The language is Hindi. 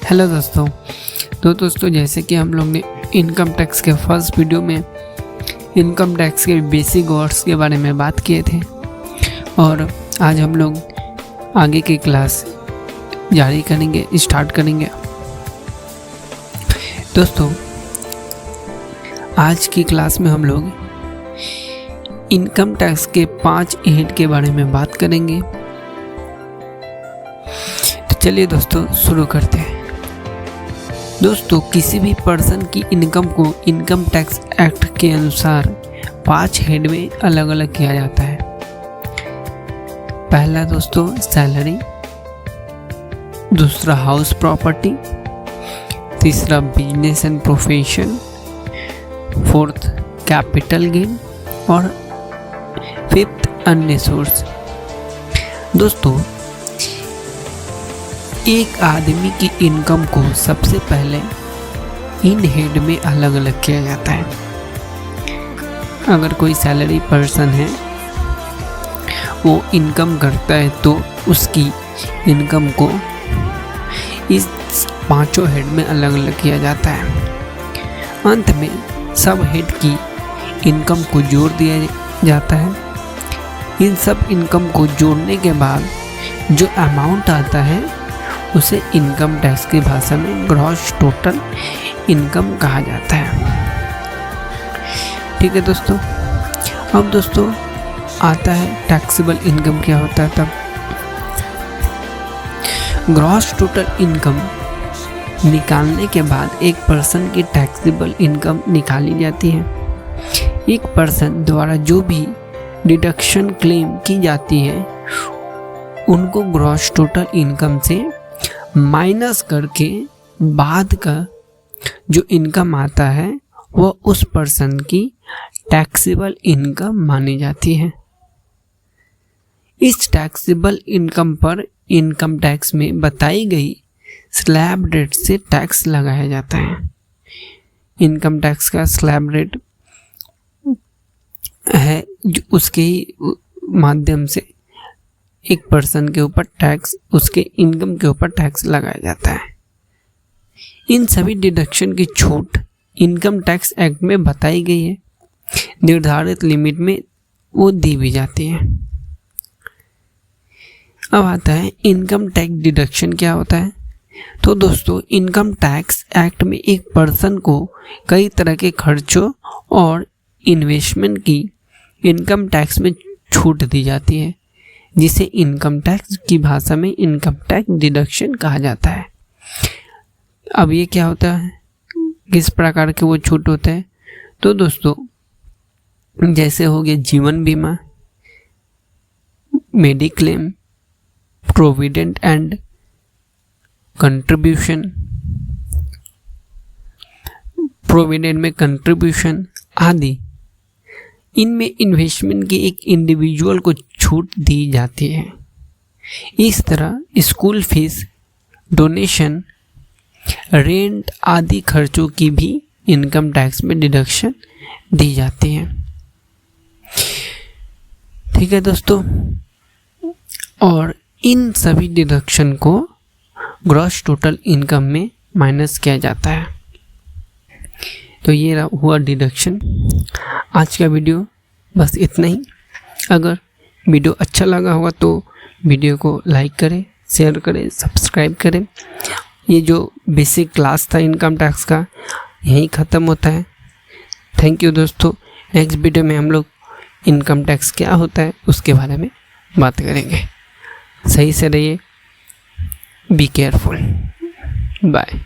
हेलो दोस्तों। दोस्तों जैसे कि हम लोग ने इनकम टैक्स के फर्स्ट वीडियो में इनकम टैक्स के बेसिक वर्ड्स के बारे में बात किए थे और आज हम लोग आगे की क्लास जारी करेंगे, स्टार्ट करेंगे। दोस्तों आज की क्लास में हम लोग इनकम टैक्स के 5 हेड के बारे में बात करेंगे। तो चलिए दोस्तों शुरू करते हैं। दोस्तों किसी भी पर्सन की इनकम को इनकम टैक्स एक्ट के अनुसार 5 हेड में अलग अलग किया जाता है। पहला दोस्तों सैलरी, दूसरा हाउस प्रॉपर्टी, तीसरा business and profession, fourth capital gain और फिफ्थ अन्य सोर्स। दोस्तों एक आदमी की इनकम को सबसे पहले इन हेड में अलग अलग किया जाता है। अगर कोई सैलरी पर्सन है, वो इनकम करता है तो उसकी इनकम को इस 5 हेड में अलग अलग किया जाता है। अंत में सब हेड की इनकम को जोड़ दिया जाता है। इन सब इनकम को जोड़ने के बाद जो अमाउंट आता है उसे इनकम टैक्स की भाषा में ग्रॉस टोटल इनकम कहा जाता है। ठीक है दोस्तों। अब दोस्तों आता है टैक्सेबल इनकम क्या होता है। तब ग्रॉस टोटल इनकम निकालने के बाद एक पर्सन की टैक्सेबल इनकम निकाली जाती है। एक पर्सन द्वारा जो भी डिडक्शन क्लेम की जाती है उनको ग्रॉस टोटल इनकम से माइनस करके बाद का जो इनकम आता है वह उस पर्सन की टैक्सेबल इनकम मानी जाती है। इस टैक्सेबल इनकम पर इनकम टैक्स में बताई गई स्लैब रेट से टैक्स लगाया जाता है। इनकम टैक्स का स्लैब रेट है जो उसके ही माध्यम से एक पर्सन के ऊपर टैक्स, उसके इनकम के ऊपर टैक्स लगाया जाता है। इन सभी डिडक्शन की छूट इनकम टैक्स एक्ट में बताई गई है। निर्धारित लिमिट में वो दी भी जाती है। अब आता है इनकम टैक्स डिडक्शन क्या होता है। तो दोस्तों इनकम टैक्स एक्ट में एक पर्सन को कई तरह के खर्चों और इन्वेस्टमेंट की इनकम टैक्स में छूट दी जाती है, जिसे इनकम टैक्स की भाषा में इनकम टैक्स डिडक्शन कहा जाता है। अब ये क्या होता है, किस प्रकार के वो छूट होते हैं। तो दोस्तों जैसे हो गया जीवन बीमा, mediclaim, provident and contribution, provident में कंट्रीब्यूशन आदि। इनमें इन्वेस्टमेंट की एक इंडिविजुअल को छूट दी जाती है। इस तरह स्कूल फीस, डोनेशन, रेंट आदि खर्चों की भी इनकम टैक्स में डिडक्शन दी जाती है। ठीक है दोस्तों। और इन सभी डिडक्शन को ग्रॉस टोटल इनकम में माइनस किया जाता है। तो ये हुआ डिडक्शन। आज का वीडियो बस इतना ही। अगर वीडियो अच्छा लगा होगा तो वीडियो को लाइक करें, शेयर करें, सब्सक्राइब करें। ये जो बेसिक क्लास था इनकम टैक्स का यहीं ख़त्म होता है। थैंक यू दोस्तों। नेक्स्ट वीडियो में हम लोग इनकम टैक्स क्या होता है उसके बारे में बात करेंगे। सही से रहिए। Be careful. बाय।